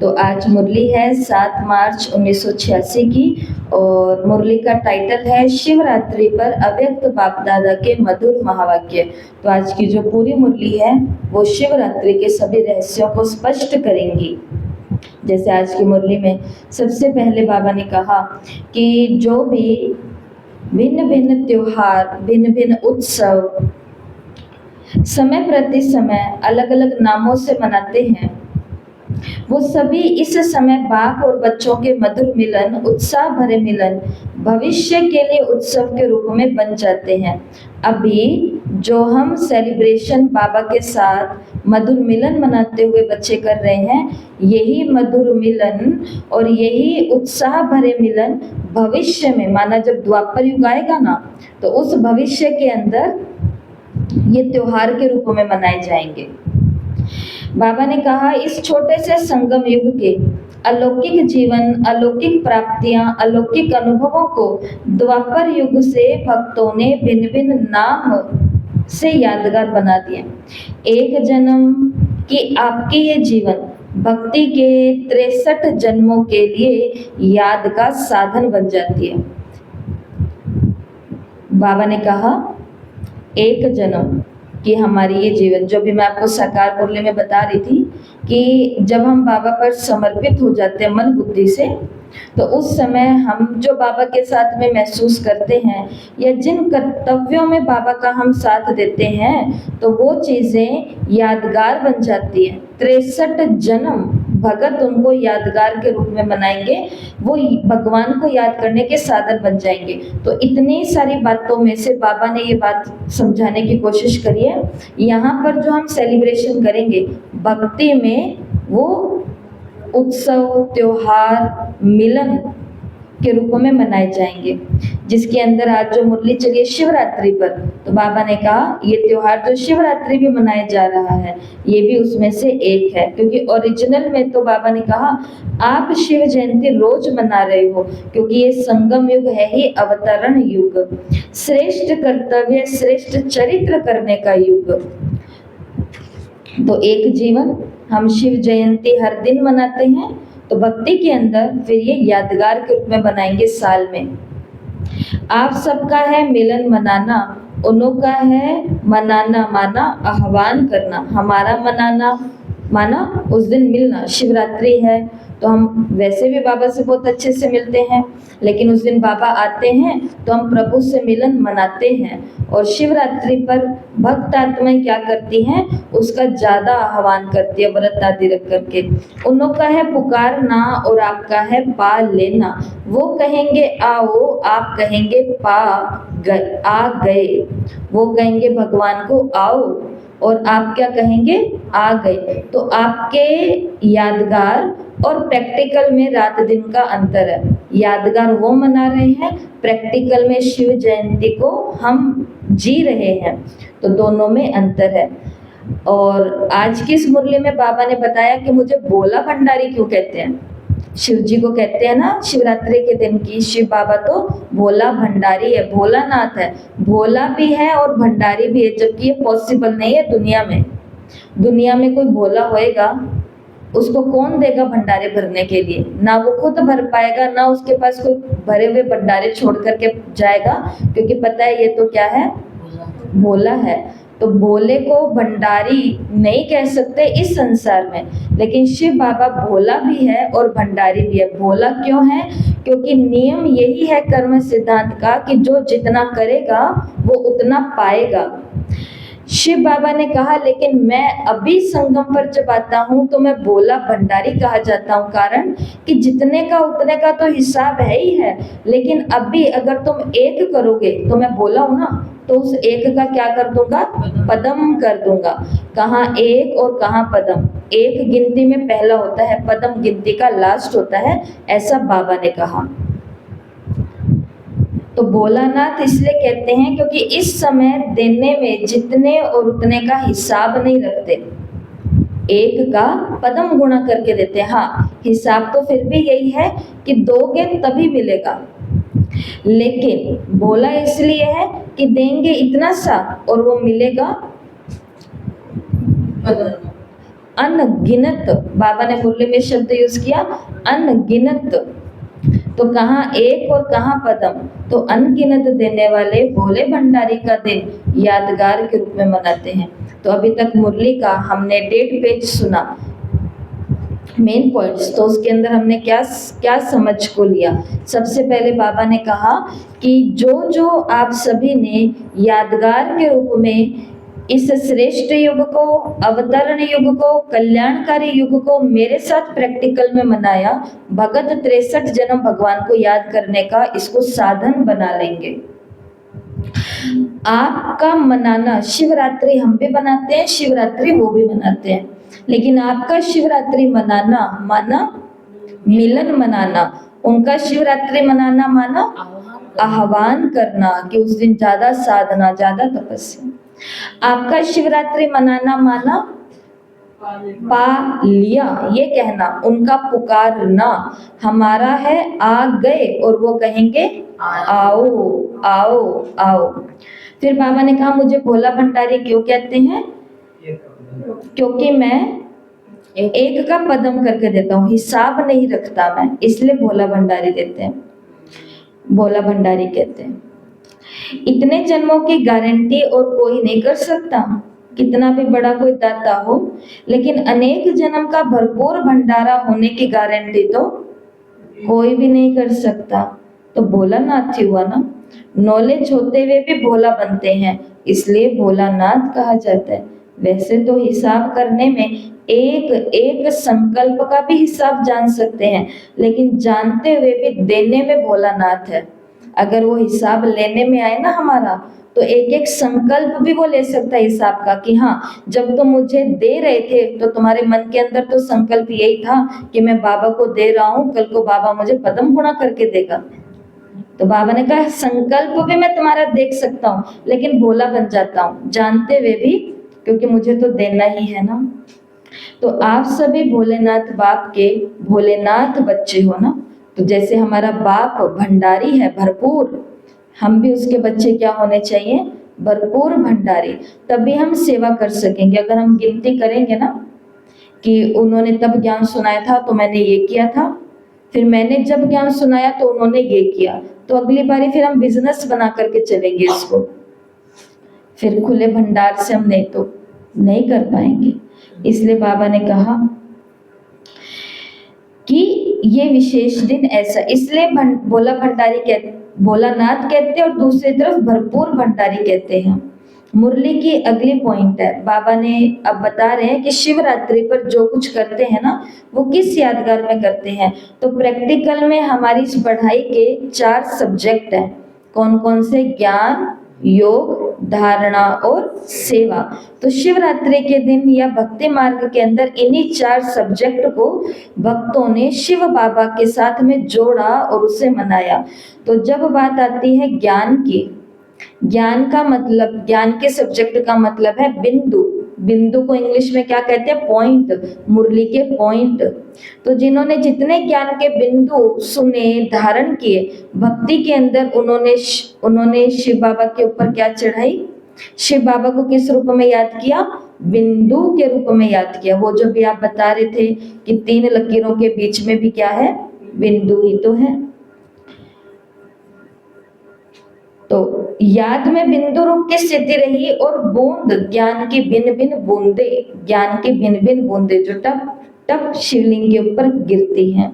तो आज मुरली है 7 मार्च 1986 की और मुरली का टाइटल है शिवरात्रि पर अव्यक्त बाप दादा के मधुर महावाक्य। तो आज की जो पूरी मुरली है वो शिवरात्रि के सभी रहस्यों को स्पष्ट करेंगी। जैसे आज की मुरली में सबसे पहले बाबा ने कहा कि जो भी भिन्न भिन्न त्योहार, भिन्न भिन्न उत्सव समय प्रति समय अलग अलग नामों से मनाते हैं, वो सभी इस समय बाप और बच्चों के मधुर मिलन, उत्साह भरे मिलन, भविष्य के लिए उत्सव के रूप में बन जाते हैं। अभी जो हम सेलिब्रेशन बाबा के साथ मधुर मिलन मनाते हुए बच्चे कर रहे हैं, यही मधुर मिलन और यही उत्साह भरे मिलन भविष्य में, माना जब द्वापर युग आएगा ना, तो उस भविष्य के अंदर ये त्योहार के रूप में मनाए जाएंगे। बाबा ने कहा इस छोटे से संगम युग के अलौकिक जीवन, अलौकिक प्राप्तियां, अलौकिक अनुभवों को द्वापर युग से भक्तों ने भिन्न भिन्न नाम से यादगार बना दिया। एक जन्म की आपकी ये जीवन भक्ति के 63 जन्मों के लिए याद का साधन बन जाती है। बाबा ने कहा एक जन्म कि हमारी ये जीवन, जो भी मैं आपको साकार मुरली में बता रही थी कि जब हम बाबा पर समर्पित हो जाते हैं मन बुद्धि से, तो उस समय हम जो बाबा के साथ में महसूस करते हैं या जिन कर्तव्यों में बाबा का हम साथ देते हैं, तो वो चीज़ें यादगार बन जाती हैं। 63 जन्म भगत उनको यादगार के रूप में मनाएंगे, वो भगवान को याद करने के साधन बन जाएंगे। तो इतनी सारी बातों में से बाबा ने ये बात समझाने की कोशिश करी है। यहाँ पर जो हम सेलिब्रेशन करेंगे भक्ति में, वो उत्सव, त्योहार, मिलन के रूप में मनाए जाएंगे, जिसके अंदर आज जो मुरली चली शिवरात्रि पर, तो बाबा ने कहा ये त्योहार जो शिवरात्रि भी मनाया जा रहा है, ये भी उसमें से एक है। क्योंकि ओरिजिनल में तो बाबा ने कहा आप शिव जयंती रोज मना रहे हो, क्योंकि ये संगम युग है ही अवतरण युग, श्रेष्ठ कर्तव्य, श्रेष्ठ चरित्र करने का युग। तो एक जीवन हम शिव जयंती हर दिन मनाते हैं, तो भक्ति के अंदर फिर ये यादगार के रूप में बनाएंगे साल में। आप सबका है मिलन मनाना, उन्हों का है मनाना माना आह्वान करना। हमारा मनाना माना उस दिन मिलना। शिवरात्रि है तो हम वैसे भी बाबा से बहुत अच्छे से मिलते हैं, लेकिन उस दिन बाबा आते हैं तो हम प्रभु से मिलन मनाते हैं। और शिवरात्रि पर भक्त आत्माएं क्या करती हैं, उसका ज्यादा आह्वान करती है व्रत आदि रख करके। उन्हों का है पुकारना और आपका है पा लेना। वो कहेंगे आओ, आप कहेंगे आ गए। वो कहेंगे भगवान को आओ और आप क्या कहेंगे, आ गए। तो आपके यादगार और प्रैक्टिकल में रात दिन का अंतर है। यादगार वो मना रहे हैं, प्रैक्टिकल में शिव जयंती को हम जी रहे हैं, तो दोनों में अंतर है। और आज की इस मुरली में बाबा ने बताया कि मुझे भोला भंडारी क्यों कहते हैं। शिव जी को कहते हैं ना शिवरात्रि के दिन की शिव बाबा तो भोला भंडारी है, भोलानाथ है। भोला भी है और भंडारी भी है, जबकि ये पॉसिबल नहीं है दुनिया में। दुनिया में कोई भोला होएगा, उसको कौन देगा भंडारे भरने के लिए? ना वो खुद भर पाएगा, ना उसके पास कोई भरे हुए भंडारे छोड़ करके जाएगा, क्योंकि पता है ये तो क्या है, भोला है। तो भोले को भंडारी नहीं कह सकते इस संसार में, लेकिन शिव बाबा भोला भी है और भंडारी भी है। भोला क्यों है? क्योंकि नियम यही है कर्म सिद्धांत का कि जो जितना करेगा वो उतना पाएगा। शिव बाबा ने कहा लेकिन मैं अभी संगम पर जब आता हूँ तो मैं भोला भंडारी कहा जाता हूँ, कारण कि जितने का उतने का तो हिसाब है ही है, लेकिन अभी अगर तुम एक करोगे तो मैं भोला हूँ ना, तो उस एक का क्या कर दूंगा, पदम कर दूंगा। कहाँ एक और कहाँ पदम। एक गिनती में पहला होता है, पदम गिनती का लास्ट होता है, ऐसा बाबा ने कहा। तो भोलानाथ इसलिए कहते हैं क्योंकि इस समय देने में जितने और उतने का हिसाब नहीं रखते, एक का पदम गुणा करके देते हैं। हाँ, हिसाब तो फिर भी यही है कि दोगे तभी मिलेगा, लेकिन भोला इसलिए है कि देंगे इतना सा और वो मिलेगा अनगिनत, बाबा ने मुरली में शब्द यूज किया अनगिनत, तो कहाँ एक और कहाँ पदम, तो अनगिनत देने वाले भोले भंडारी का दिन यादगार के रूप में मनाते हैं। तो अभी तक मुरली का हमने 1.5 पेज सुना, मेन पॉइंट्स, तो उसके अंदर हमने क्या क्या समझ को लिया। सबसे पहले बाबा ने कहा कि जो जो आप सभी ने यादगार के रूप में इस श्रेष्ठ युग को, अवतरण युग को, कल्याणकारी युग को मेरे साथ प्रैक्टिकल में मनाया, भगत 63 जन्म भगवान को याद करने का इसको साधन बना लेंगे। आपका मनाना, शिवरात्रि हम भी मनाते हैं, शिवरात्रि वो भी मनाते हैं, लेकिन आपका शिवरात्रि मनाना माना मिलन मनाना, उनका शिवरात्रि मनाना माना आह्वान करना कि उस दिन ज्यादा साधना, ज्यादा तपस्या। आपका शिवरात्रि मनाना माना पा लिया, ये कहना, उनका पुकारना, हमारा है आ गए और वो कहेंगे आओ आओ आओ। फिर बाबा ने कहा मुझे भोला भंडारी क्यों कहते हैं? क्योंकि मैं एक का पदम करके देता हूँ, हिसाब नहीं रखता मैं, इसलिए भोला भंडारी देते हैं, भोला भंडारी कहते हैं। इतने जन्मों की गारंटी और कोई नहीं कर सकता, कितना भी बड़ा कोई दाता हो, लेकिन अनेक जन्म का भरपूर भंडारा होने की गारंटी तो कोई भी नहीं कर सकता। तो भोलानाथ ही हुआ ना, नॉलेज होते हुए भी भोला बनते हैं, इसलिए भोलानाथ कहा जाता है। वैसे तो हिसाब करने में एक एक संकल्प का भी हिसाब जान सकते हैं, लेकिन जानते हुए भी देने में भोलानाथ है। अगर वो हिसाब लेने में आए ना हमारा, तो एक एक संकल्प भी वो ले सकता है हिसाब का, कि हाँ जब तुम मुझे दे रहे थे तो तुम्हारे मन के अंदर तो संकल्प यही था कि मैं बाबा को दे रहा हूँ, कल को बाबा मुझे पदम गुणा करके देगा। तो बाबा ने कहा संकल्प भी मैं तुम्हारा देख सकता हूँ, लेकिन भोला बन जाता हूँ जानते हुए भी, क्योंकि मुझे तो देना ही है ना। तो आप सभी भोलेनाथ बाप के भोलेनाथ बच्चे हो ना, तो जैसे हमारा बाप भंडारी है भरपूर, हम भी उसके बच्चे क्या होने चाहिए? भरपूर भंडारी, तभी हम सेवा कर सकेंगे। अगर हम गिनती करेंगे ना कि उन्होंने तब ज्ञान सुनाया था तो मैंने ये किया था, फिर मैंने जब ज्ञान सुनाया तो उन्होंने ये किया, तो अगली बारी फिर हम बिजनेस बना करके चलेंगे इसको, फिर खुले भंडार से हम नहीं तो नहीं कर पाएंगे। इसलिए बाबा ने कहा कि ये विशेष दिन ऐसा, इसलिए भोला भंडारी कहते, भोलानाथ कहते हैं, और दूसरी तरफ भरपूर भंडारी कहते हैं। मुरली की अगली पॉइंट है, बाबा ने अब बता रहे हैं कि शिवरात्रि पर जो कुछ करते हैं ना, वो किस यादगार में करते हैं। तो प्रैक्टिकल में हमारी इस पढ़ाई के 4 सब्जेक्ट हैं। कौन कौन से? ज्ञान, योग, धारणा और सेवा। तो शिवरात्रि के दिन या भक्ति मार्ग के अंदर इन्हीं 4 सब्जेक्ट को भक्तों ने शिव बाबा के साथ में जोड़ा और उसे मनाया। तो जब बात आती है ज्ञान की, ज्ञान का मतलब, ज्ञान के सब्जेक्ट का मतलब है बिंदु। बिंदु को इंग्लिश में क्या कहते हैं? पॉइंट, मुरली के पॉइंट। तो जिन्होंने जितने ज्ञान के बिंदु सुने, धारण किए भक्ति के अंदर, उन्होंने शिव बाबा के ऊपर क्या चढ़ाई? शिव बाबा को किस रूप में याद किया? बिंदु के रूप में याद किया। वो जो भी आप बता रहे थे कि 3 लकीरों के बीच में भी क्या है? बिंदु ही तो है। तो याद में बिंदु रूप की स्थिति रही, और बूंद, ज्ञान की भिन्न भिन्न बूंदे, ज्ञान की भिन्न भिन्न बूंदे जो टप टप शिवलिंग के ऊपर गिरती हैं।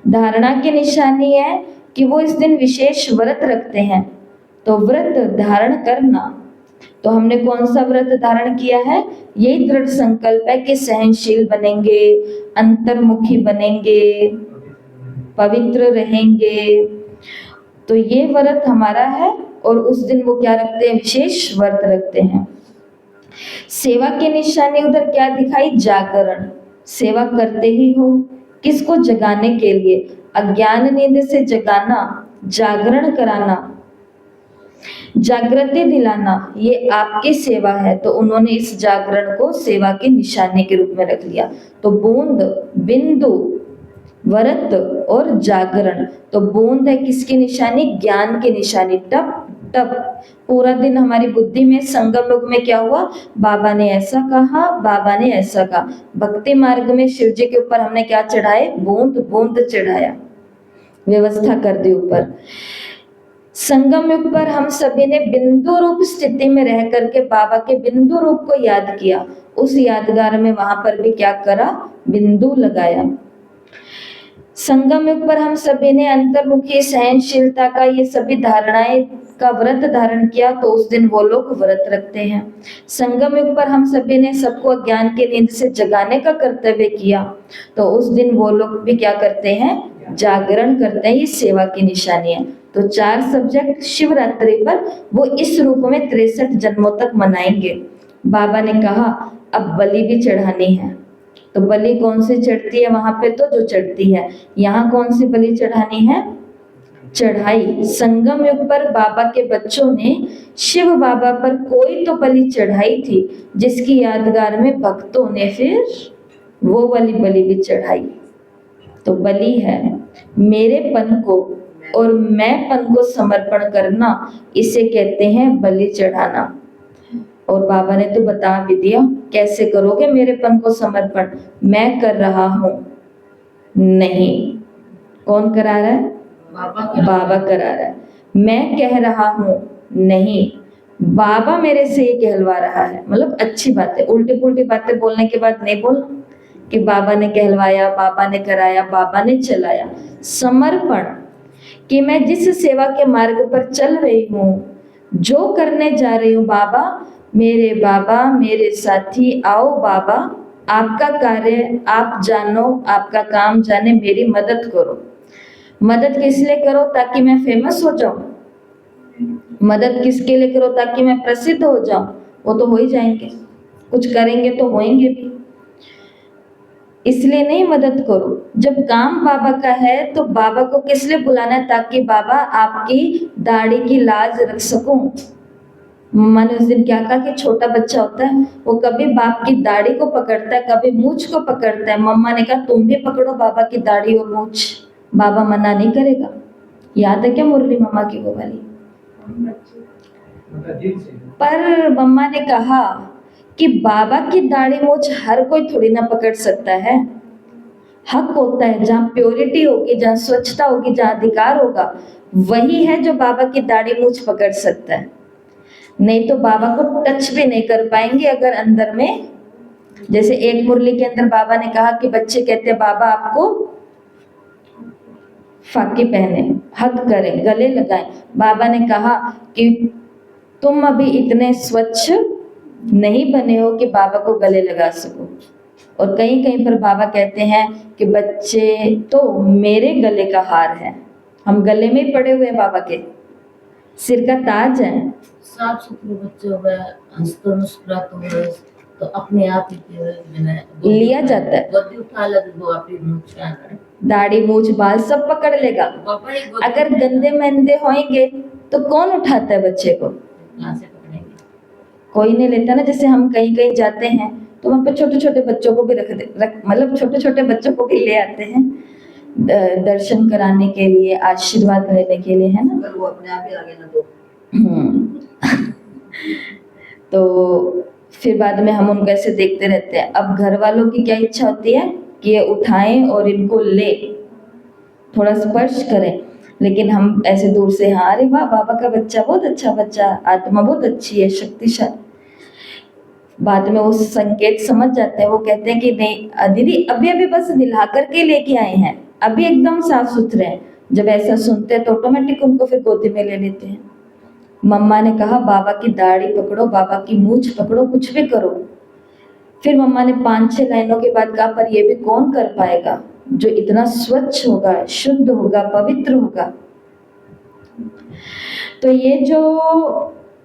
धारणा की निशानी है कि वो इस दिन विशेष व्रत रखते हैं। तो व्रत धारण करना, तो हमने कौन सा व्रत धारण किया है? यही दृढ़ संकल्प है कि सहनशील बनेंगे, अंतर्मुखी बनेंगे, पवित्र रहेंगे। तो ये व्रत हमारा है, और उस दिन वो क्या रखते हैं? विशेष व्रत रखते हैं। सेवा की निशानी उधर क्या दिखाई? जागरण। सेवा करते ही हो, किसको? जगाने के लिए, अज्ञान नींद से जगाना, जागरण कराना, जागृति दिलाना, ये आपकी सेवा है। तो उन्होंने इस जागरण को सेवा की निशानी के रूप में रख लिया। तो बूंद, बिंदु, व्रत और जागरण। तो बूंद है किसकी निशानी? ज्ञान की निशानी, टप तब पूरा दिन हमारी बुद्धि में संगम युग में क्या हुआ, बाबा ने ऐसा कहा, बाबा ने ऐसा कहा। भक्ति मार्ग में शिव जी के ऊपर हमने क्या चढ़ाए, बूंद बूंद चढ़ाया, व्यवस्था कर दी ऊपर। संगम युग पर हम सभी ने बिंदु रूप स्थिति में रह करके बाबा के बिंदु रूप को याद किया। उस यादगार में वहां पर भी क्या करा, बिंदु लगाया। संगम युग पर हम सभी ने अंतर्मुखी, सहनशीलता का ये सभी धारणाएं का व्रत धारण किया, तो उस दिन वो लोग व्रत रखते हैं। संगम युग पर हम सभी ने सबको ज्ञान की नींद से जगाने का कर्तव्य किया, तो उस दिन वो लोग भी क्या करते हैं, जागरण करते हैं। ये सेवा की निशानी है। तो 4 सब्जेक्ट शिवरात्रि पर वो इस रूप में 63 जन्मों तक मनाएंगे। बाबा ने कहा अब बलि भी चढ़ानी है, तो बलि कौन सी चढ़ती है वहां पे, तो जो चढ़ती है। यहाँ कौन सी बलि चढ़ानी है, चढ़ाई। संगम युग पर बाबा के बच्चों ने शिव बाबा पर कोई तो बलि चढ़ाई थी, जिसकी यादगार में भक्तों ने फिर वो वाली बलि भी चढ़ाई। तो बलि है मेरेपन को और मैंपन को समर्पण करना, इसे कहते हैं बलि चढ़ाना। और बाबा ने तो बता भी दिया कैसे करोगे मेरेपन को समर्पण। मैं कर रहा हूं नहीं, कौन करा रहा है, बाबा करा रहा है। मैं कह रहा हूं नहीं, बाबा मेरे से ये कहलवा रहा है। मतलब अच्छी बातें, उल्टी पुल्टी बातें बोलने के बाद नहीं बोलना कि बाबा ने कहलवाया, बाबा ने कराया, बाबा ने चलाया। समर्पण कि मैं जिस सेवा के मार्ग पर चल रही हूँ, जो करने जा रही हूँ, बाबा मेरे साथी, आओ बाबा आपका कार्य आप जानो, आपका काम जाने, मेरी मदद करो। मदद किस लिए करो, ताकि मैं फेमस हो जाऊं। मदद किसके लिए करो, ताकि मैं प्रसिद्ध हो जाऊं। वो तो हो ही जाएंगे, कुछ करेंगे तो होएंगे भी, इसलिए नहीं मदद करो। जब काम बाबा का है तो बाबा को किस लिए बुलाना है, ताकि बाबा आपकी दाढ़ी की लाज रख सकूं। मम्मा ने उस दिन क्या कहा कि छोटा बच्चा होता है वो कभी बाप की दाढ़ी को पकड़ता है, कभी मूछ को पकड़ता है। मम्मा ने कहा तुम भी पकड़ो बाबा की दाढ़ी और मूछ, बाबा मना नहीं करेगा। याद है क्या मुरली मम्मा की वो वाली। पर मम्मा ने कहा कि बाबा की दाढ़ी मूछ हर कोई थोड़ी ना पकड़ सकता है। हक होता है, जहाँ प्योरिटी होगी, जहाँ स्वच्छता होगी, जहाँ अधिकार होगा, वही है जो बाबा की दाढ़ी मूछ पकड़ सकता है। नहीं तो बाबा को टच भी नहीं कर पाएंगे अगर अंदर में, जैसे एक मुरली के अंदर बाबा ने कहा कि बच्चे कहते हैं बाबा आपको फाकी पहने, हक करें, गले लगाएं। बाबा ने कहा कि तुम अभी इतने स्वच्छ नहीं बने हो कि बाबा को गले लगा सको। और कहीं कहीं पर बाबा कहते हैं कि बच्चे तो मेरे गले का हार है। हम गले में ही पड़े हुए हैं, बाबा के सिर का ताज है। साफ सुथरे बच्चे हो गए, हंसते मुस्कुराते हो गए, तो अपने आप ही लिया जाता है। गोदी उठा लगे, वो आप दाढ़ी मूछ बाल सब पकड़ लेगा। अगर गंदे मंदे होंगे तो कौन उठाता है बच्चे को, कोई नहीं लेता ना। जैसे हम कहीं कहीं जाते हैं तो वहाँ पे छोटे छोटे बच्चों को भी मतलब छोटे छोटे बच्चों को भी ले आते हैं दर्शन कराने के लिए, आशीर्वाद लेने के लिए, है ना। वो अपने आप ही आगे ना दो। तो फिर बाद में हम उनको ऐसे देखते रहते हैं। अब घर वालों की क्या इच्छा होती है कि ये उठाएं और इनको ले, थोड़ा स्पर्श करें, लेकिन हम ऐसे दूर से, हाँ अरे वाह बाबा का बच्चा, बहुत अच्छा बच्चा, आत्मा बहुत अच्छी है, शक्तिशाली। बाद में वो संकेत समझ जाते हैं। वो कहते हैं कि नहीं दीदी अभी अभी बस नहा करके लेके आए हैं, अभी एकदम साफ सुथरे हैं। जब ऐसा सुनते हैं तो ऑटोमेटिक उनको फिर गोदी में ले लेते हैं। मम्मा ने कहा बाबा की दाढ़ी पकड़ो, बाबा की मूछ पकड़ो, कुछ भी करो। फिर मम्मा ने 5-6 लाइनों के बाद कहा पर ये भी कौन कर पाएगा जो इतना स्वच्छ होगा, शुद्ध होगा, पवित्र होगा। तो ये जो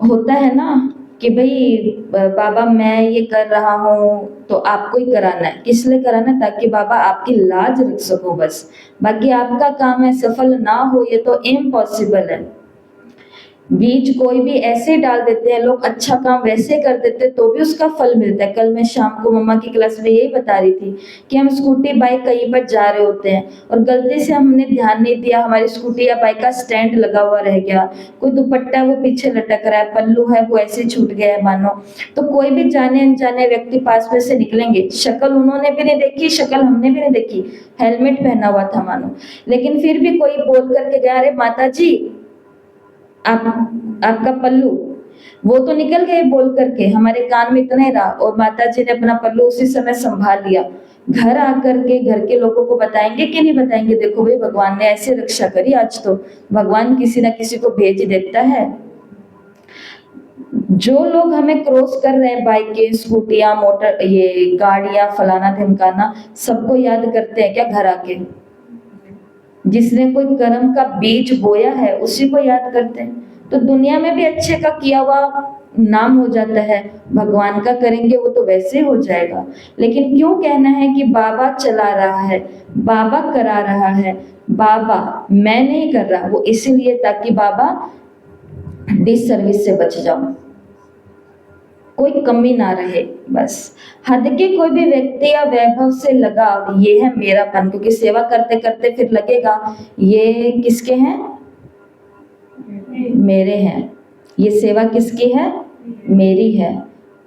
होता है ना कि भाई बाबा मैं ये कर रहा हूँ तो आपको ही कराना है। किस लिए कराना है, ताकि बाबा आपकी लाज रख सको बस। बाकी आपका काम है, सफल ना हो ये तो इम्पॉसिबल है। बीज कोई भी ऐसे डाल देते हैं लोग, अच्छा काम वैसे कर देते हैं तो भी उसका फल मिलता है। कल मैं शाम को मम्मा की क्लास में यही बता रही थी कि हम स्कूटी बाइक कहीं पर जा रहे होते हैं और गलती से हमने ध्यान नहीं दिया, हमारी स्कूटी या बाइक का स्टैंड लगा हुआ रह गया, कोई दुपट्टा वो पीछे लटक रहा है, पल्लू है वो ऐसे छूट गया है मानो, तो कोई भी जाने अनजाने व्यक्ति पास में से निकलेंगे, शक्ल उन्होंने भी नहीं देखी, शक्ल हमने भी नहीं देखी, हेलमेट पहना हुआ था मानो, लेकिन फिर भी कोई बोल करके गया, अरे माता जी आपका पल्लू, वो तो निकल गए बोल करके, हमारे कान में इतना ही रहा और माता जी ने अपना पल्लू उसी समय संभाल लिया। घर आकर के घर के लोगों को बताएंगे कि नहीं बताएंगे, देखो भाई भगवान ने ऐसे रक्षा करी, आज तो भगवान किसी ना किसी को भेज देता है। जो लोग हमें क्रॉस कर रहे हैं, बाइकें, स्कूटियां, मोटर, ये गाड़ियां, फलाना ढिमकाना, सबको याद करते हैं क्या घर आके? जिसने कोई कर्म का बीज बोया है उसी को याद करते हैं। तो दुनिया में भी अच्छे का किया हुआ नाम हो जाता है, भगवान का करेंगे वो तो वैसे हो जाएगा। लेकिन क्यों कहना है कि बाबा चला रहा है, बाबा करा रहा है, बाबा मैं नहीं कर रहा, वो इसीलिए ताकि बाबा डिस सर्विस से बच जाऊं, कोई कमी ना रहे, बस हद के कोई भी व्यक्ति या वैभव से लगा, ये है मेरापन, क्योंकि सेवा करते करते फिर लगेगा ये किसके हैं, मेरे हैं, ये सेवा किसकी है, मेरी है।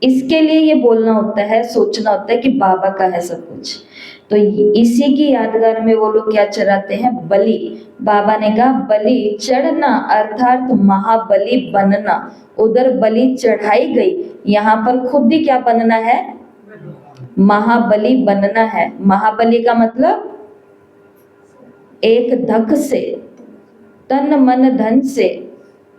इसके लिए ये बोलना होता है, सोचना होता है कि बाबा का है सब कुछ। तो इसी की यादगार में वो लोग क्या चढ़ाते हैं, बलि। बाबा ने कहा बलि चढ़ना अर्थात महाबली बनना, उधर बलि चढ़ाई गई, यहाँ पर खुद ही क्या बनना है, महाबली बनना है। महाबली का मतलब एक धक से, तन मन धन से,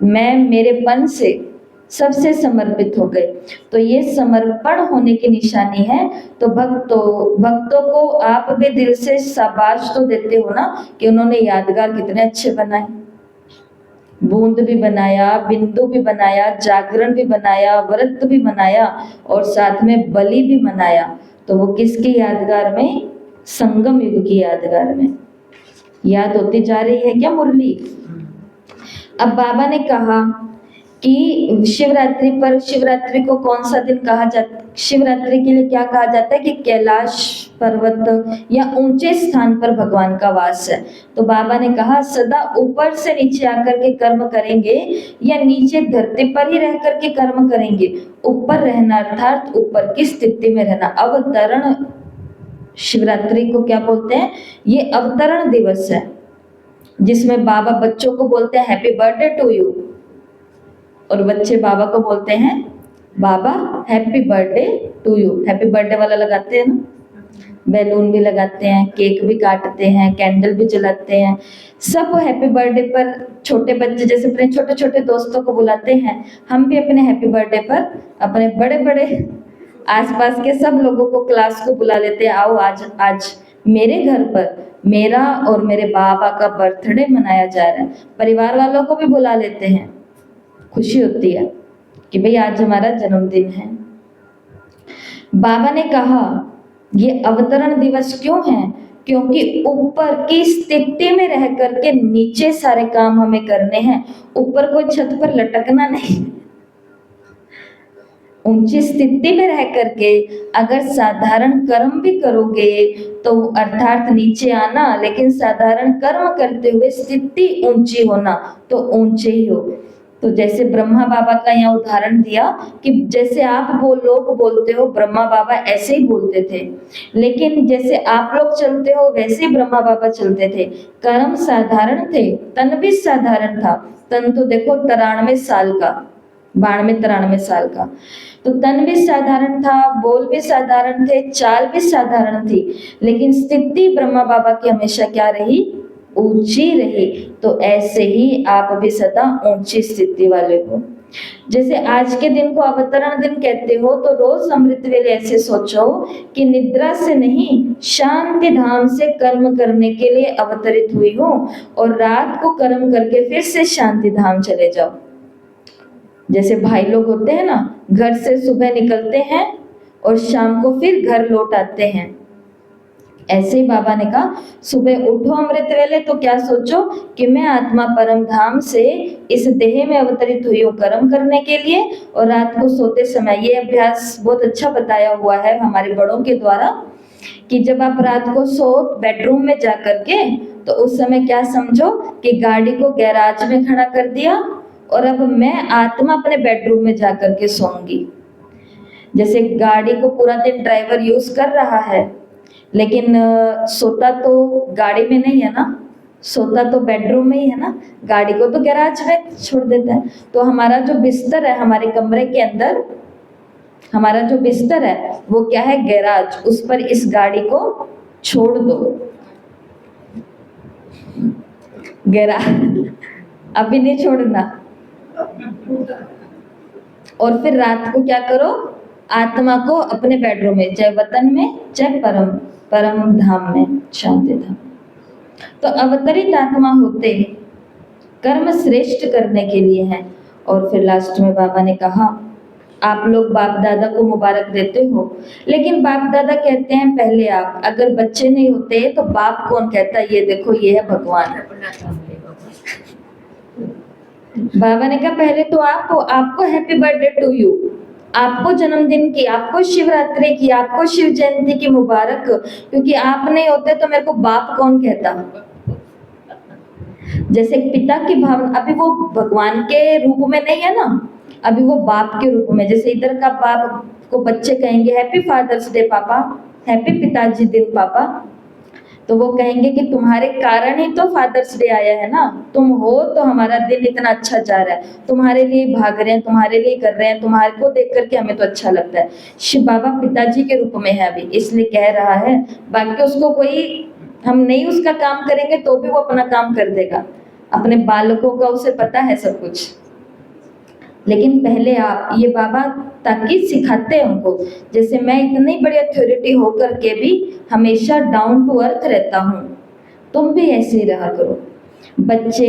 मैं मेरेपन से सबसे समर्पित हो गए। तो ये समर्पण होने की निशानी है। तो भक्तों को आप भी दिल से शाबाश तो देते हो ना कि उन्होंने यादगार कितने अच्छे बनाए, बूंद भी बनाया, बिंदु भी बनाया, जागरण भी बनाया, व्रत भी बनाया और साथ में बलि भी मनाया। तो वो किसकी यादगार में, संगम युग की यादगार में याद होती जा रही है क्या मुरली। अब बाबा ने कहा कि शिवरात्रि पर, शिवरात्रि को कौन सा दिन कहा जाता, शिवरात्रि के लिए क्या कहा जाता है कि कैलाश पर्वत या ऊंचे स्थान पर भगवान का वास है। तो बाबा ने कहा सदा ऊपर से नीचे आकर के कर्म करेंगे या नीचे धरती पर ही रह करके कर्म करेंगे, ऊपर रहना अर्थात ऊपर की स्थिति में रहना। अवतरण, शिवरात्रि को क्या बोलते हैं, ये अवतरण दिवस है जिसमें बाबा बच्चों को बोलते हैं हैप्पी बर्थडे टू यू, और बच्चे बाबा को बोलते हैं बाबा happy birthday to you. Happy birthday वाला लगाते हैं ना, बैलून भी लगाते हैं, केक भी काटते हैं, कैंडल भी जलाते हैं, सब हैप्पी बर्थडे पर छोटे बच्चे जैसे अपने छोटे छोटे दोस्तों को बुलाते हैं, हम भी अपने हैप्पी बर्थडे पर अपने बड़े बड़े आसपास के सब लोगों को, क्लास को बुला लेते हैं, आओ आज मेरे घर पर मेरा और मेरे बाबा का बर्थडे मनाया जा रहा है। परिवार वालों को भी बुला लेते हैं, खुशी होती है कि भाई आज हमारा जन्मदिन है। बाबा ने कहा ये अवतरण दिवस क्यों है, क्योंकि ऊपर की स्थिति में रह करके नीचे सारे काम हमें करने हैं, ऊपर कोई छत पर लटकना नहीं। ऊंची स्थिति में रह करके अगर साधारण कर्म भी करोगे तो अर्थात नीचे आना, लेकिन साधारण कर्म करते हुए स्थिति ऊंची होना तो ऊंचे ही हो। तो जैसे ब्रह्मा बाबा का यहाँ उदाहरण दिया कि जैसे आप लोग बोलते हो ब्रह्मा बाबा ऐसे ही बोलते थे, लेकिन जैसे आप लोग चलते हो वैसे ही ब्रह्मा बाबा चलते थे। कर्म साधारण थे, तन भी साधारण था। तन तो देखो 93 साल का, 92-93 साल का, तो तन भी साधारण था, बोल भी साधारण थे, चाल भी साधारण थी, लेकिन स्थिति ब्रह्मा बाबा की हमेशा क्या रही, ऊंची रही। तो ऐसे ही आप भी सदा ऊंची स्थिति वाले हो। जैसे आज के दिन को अवतरण दिन कहते हो, तो रोज अमृत वेले ऐसे सोचो कि निद्रा से नहीं, शांति धाम से कर्म करने के लिए अवतरित हुई हूँ और रात को कर्म करके फिर से शांति धाम चले जाओ। जैसे भाई लोग होते हैं ना, घर से सुबह निकलते हैं और शाम को फिर घर लौट आते हैं, ऐसे ही बाबा ने कहा सुबह उठो अमृत वेले तो क्या सोचो कि मैं आत्मा परम धाम से इस देह में अवतरित हुई हूँ कर्म करने के लिए, और रात को सोते समय ये अभ्यास बहुत अच्छा बताया हुआ है हमारे बड़ों के द्वारा कि जब आप रात को सो बेडरूम में जा करके तो उस समय क्या समझो कि गाड़ी को गैराज में खड़ा कर दिया और अब मैं आत्मा अपने बेडरूम में जा करके सोऊंगी। जैसे गाड़ी को पूरा दिन ड्राइवर यूज कर रहा है लेकिन सोता तो गाड़ी में नहीं है ना, सोता तो बेडरूम में ही है ना, गाड़ी को तो गैराज में छोड़ देता है। तो हमारा जो बिस्तर है हमारे कमरे के अंदर, हमारा जो बिस्तर है वो क्या है, गैराज, उस पर इस गाड़ी को छोड़ दो, गैराज अभी नहीं छोड़ना। और फिर रात को क्या करो, आत्मा को अपने बेडरूम में, चाहे वतन में चाहे परम धाम में, शांति धाम। तो अवतरित आत्मा होते कर्म श्रेष्ठ करने के लिए हैं। और फिर लास्ट में बाबा ने कहा आप लोग बाप दादा को मुबारक देते हो, लेकिन बाप दादा कहते हैं पहले आप, अगर बच्चे नहीं होते तो बाप कौन कहता, ये देखो ये है भगवान। बाबा ने कहा पहले तो आप हो, आपको हैप्पी बर्थडे टू यू, आपको जन्मदिन की, आपको शिवरात्रि की, आपको शिव जयंती की मुबारक, क्योंकि आप नहीं होते तो मेरे को बाप कौन कहता। जैसे पिता की भावना, अभी वो भगवान के रूप में नहीं है ना, अभी वो बाप के रूप में। जैसे इधर का बाप को बच्चे कहेंगे हैप्पी फादर्स डे पापा, हैप्पी पिताजी दिन पापा, तो वो कहेंगे कि तुम्हारे कारण ही तो फादर्स डे आया है ना, तुम हो तो हमारा दिन इतना अच्छा जा रहा है, तुम्हारे लिए भाग रहे हैं, तुम्हारे लिए कर रहे हैं, तुम्हारे को देख करके हमें तो अच्छा लगता है। शिव बाबा पिताजी के रूप में है अभी, इसलिए कह रहा है, बाकी उसको कोई, हम नहीं उसका काम करेंगे तो भी वो अपना काम कर देगा, अपने बालकों का उसे पता है सब कुछ। लेकिन पहले आप, ये बाबा ताकि सिखाते हैं उनको, जैसे मैं इतनी बड़ी अथॉरिटी होकर के भी हमेशा डाउन टू अर्थ रहता हूँ, तुम भी ऐसे ही रहा करो। बच्चे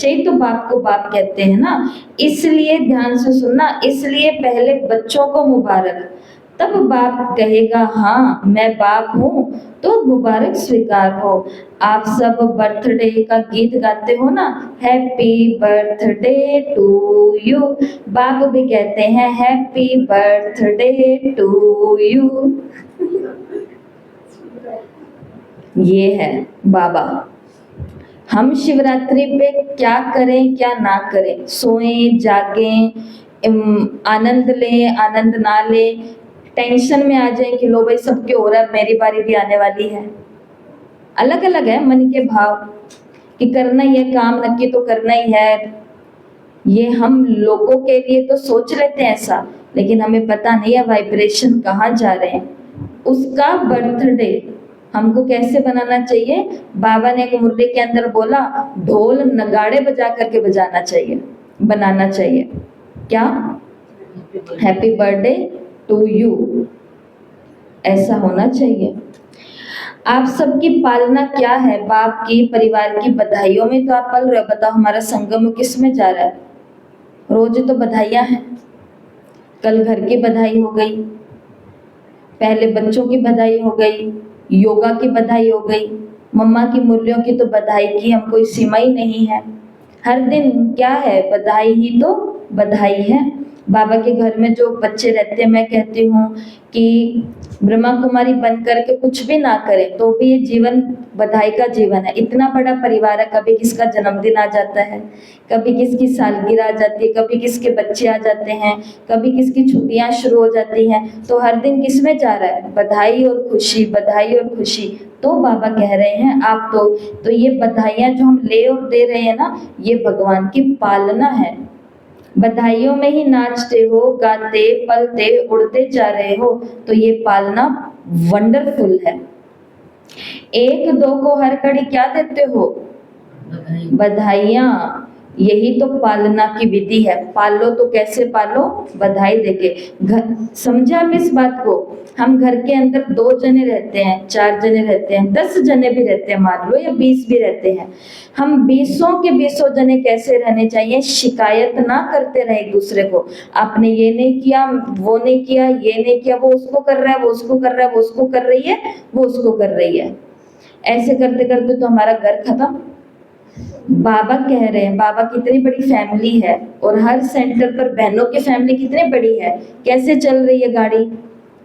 ही तो बाप को बाप कहते हैं ना, इसलिए ध्यान से सुनना, इसलिए पहले बच्चों को मुबारक, तब बाप कहेगा हाँ मैं बाप हूँ तो मुबारक स्वीकार हो। आप सब बर्थडे का गीत गाते हो ना, हैप्पी बर्थडे टू यू, बाप भी कहते हैं हैप्पी बर्थडे टू यू। ये है बाबा। हम शिवरात्रि पे क्या करें क्या ना करें, सोएं जागें, आनंद लें आनंद ना लें, टेंशन में आ जाए कि लो भाई सबके हो रहा है, मेरी बारी भी आने वाली है, अलग अलग है मन के भाव कि करना ही है काम, नक्की तो करना ही है। ये हम लोगों के लिए तो सोच लेते हैं ऐसा, लेकिन हमें पता नहीं है वाइब्रेशन कहाँ जा रहे हैं। उसका बर्थडे हमको कैसे बनाना चाहिए, बाबा ने एक मुरली के अंदर बोला ढोल नगाड़े बजा करके बजाना चाहिए, बनाना चाहिए। क्या, हैप्पी बर्थडे टू यू, ऐसा होना चाहिए। आप सबकी पालना क्या है, बाप की, परिवार की बधाइयों में तो आप पल रहे हो। बताओ हमारा संगम किस में जा रहा है, रोज तो बधाइयां हैं। कल घर की बधाई हो गई, पहले बच्चों की बधाई हो गई, योगा की बधाई हो गई, मम्मा की मुरलियों की तो बधाई की हम कोई सीमा ही नहीं है। हर दिन क्या है, बधाई ही तो बधाई है। बाबा के घर में जो बच्चे रहते हैं, मैं कहती हूँ कि ब्रह्मा कुमारी बन करके कुछ भी ना करें तो भी ये जीवन बधाई का जीवन है। इतना बड़ा परिवार है, कभी किसका जन्मदिन आ जाता है, कभी किसकी सालगिरह आ जाती है, कभी किसके बच्चे आ जाते हैं, कभी किसकी छुट्टियां शुरू हो जाती हैं, तो हर दिन किस में जा रहा है, बधाई और खुशी, बधाई और खुशी। तो बाबा कह रहे हैं आप तो ये बधाइयां जो हम ले और दे रहे हैं ना, ये भगवान की पालना है। बधाइयों में ही नाचते हो, गाते, पलते, उड़ते जा रहे हो, तो ये पालना वंडरफुल है। एक दो को हर कड़ी क्या देते हो, बधाइयां। यही तो पालना की विधि है। पालो तो कैसे पालो? बधाई देके। घर समझे आप इस बात को? हम घर के अंदर 2 जने रहते हैं, 4 जने रहते हैं, 10 जने भी रहते हैं मान लो, या 20 भी रहते हैं। हम 20 के 20 जने कैसे रहने चाहिए? शिकायत ना करते रहे एक दूसरे को। आपने ये नहीं किया, वो नहीं किया, ये नहीं किया, वो उसको कर रहा है, वो उसको कर रहा है, वो उसको कर रही है, वो उसको कर रही है। ऐसे करते करते तो हमारा घर खत्म। बाबा कह रहे हैं, बाबा की इतनी बड़ी फैमिली है और हर सेंटर पर बहनों की फैमिली कितनी बड़ी है, कैसे चल रही है गाड़ी?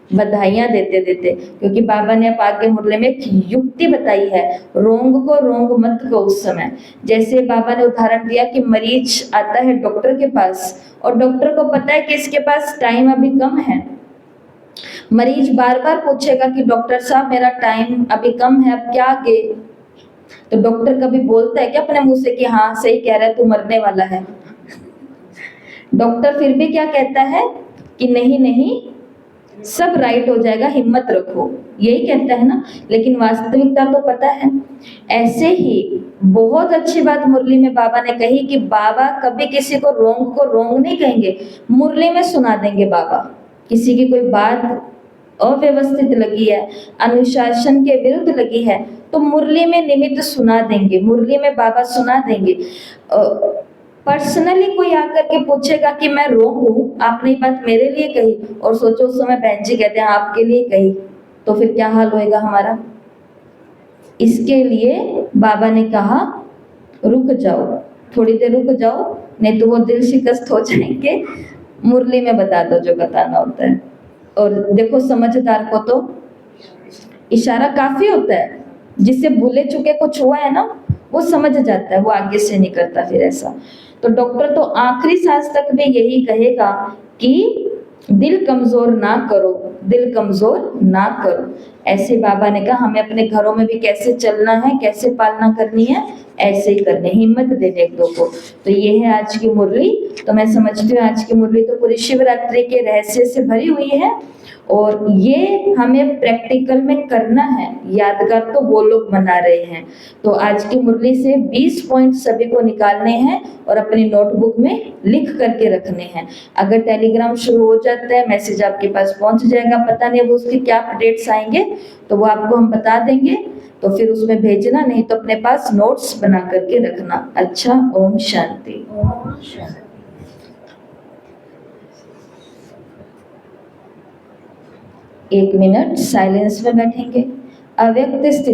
बधाइयां देते देते। क्योंकि बाबा ने अब आगे मुरली में एक युक्ति बताई है, रोंग को रोंग मत को। उस समय जैसे बाबा ने उदाहरण दिया कि मरीज आता है डॉक्टर के पास और डॉक्टर को पता है कि इसके पास टाइम अभी कम है। मरीज बार बार पूछेगा कि डॉक्टर साहब मेरा टाइम अभी कम है, अब क्या आगे? तो डॉक्टर कभी बोलता है क्या अपने मुंह से कि हाँ सही कह रहा है, तू मरने वाला है? डॉक्टर फिर भी क्या कहता है कि नहीं नहीं, सब राइट हो जाएगा, हिम्मत रखो, यही कहता है ना। लेकिन वास्तविकता तो पता है। ऐसे ही बहुत अच्छी बात मुरली में बाबा ने कही कि बाबा कभी किसी को रोंग नहीं कहेंगे, मुरली में सुना देंगे बाबा। किसी की कोई बात अव्यवस्थित लगी है, अनुशासन के विरुद्ध लगी है, तो मुरली में निमित्त सुना देंगे, मुरली में बाबा सुना देंगे। पर्सनली कोई आकर के पूछेगा कि मैं रोंग हूं, आपने ये बात मेरे लिए कही, और सोचो उस समय बहन जी कहते हैं आपके लिए कही, तो फिर क्या हाल होएगा हमारा? इसके लिए बाबा ने कहा रुक जाओ, थोड़ी देर रुक जाओ, नहीं तो वो दिल शिकस्त हो जाएंगे। मुरली में बता दो जो बताना होता है। और देखो समझदार को तो इशारा काफी होता है, जिससे भूले चुके कुछ हुआ है ना, वो समझ जाता है, वो आगे से नहीं करता फिर ऐसा। तो डॉक्टर तो आखिरी सांस तक भी यही कहेगा कि दिल कमजोर ना करो, दिल कमजोर ना करो। ऐसे बाबा ने कहा हमें अपने घरों में भी कैसे चलना है, कैसे पालना करनी है, ऐसे ही करने, हिम्मत देने एक दो को। तो ये है आज की मुरली। तो मैं समझती हूँ आज की मुरली तो पूरी शिवरात्रि के रहस्य से भरी हुई है, और ये हमें प्रैक्टिकल में करना है। यादगार तो वो लोग बना रहे हैं। तो आज की मुरली से 20 पॉइंट सभी को निकालने हैं और अपनी नोटबुक में लिख करके रखने हैं। अगर टेलीग्राम शुरू हो जाता है, मैसेज आपके पास पहुंच जाएगा, पता नहीं अब उसके क्या अपडेट्स आएंगे, तो वो आपको हम बता देंगे, तो फिर उसमें भेजना, नहीं तो अपने पास नोट्स बना करके रखना। अच्छा, ओम शांति। ओम शांति। 1 मिनट साइलेंस में बैठेंगे। अव्यक्त स्थिति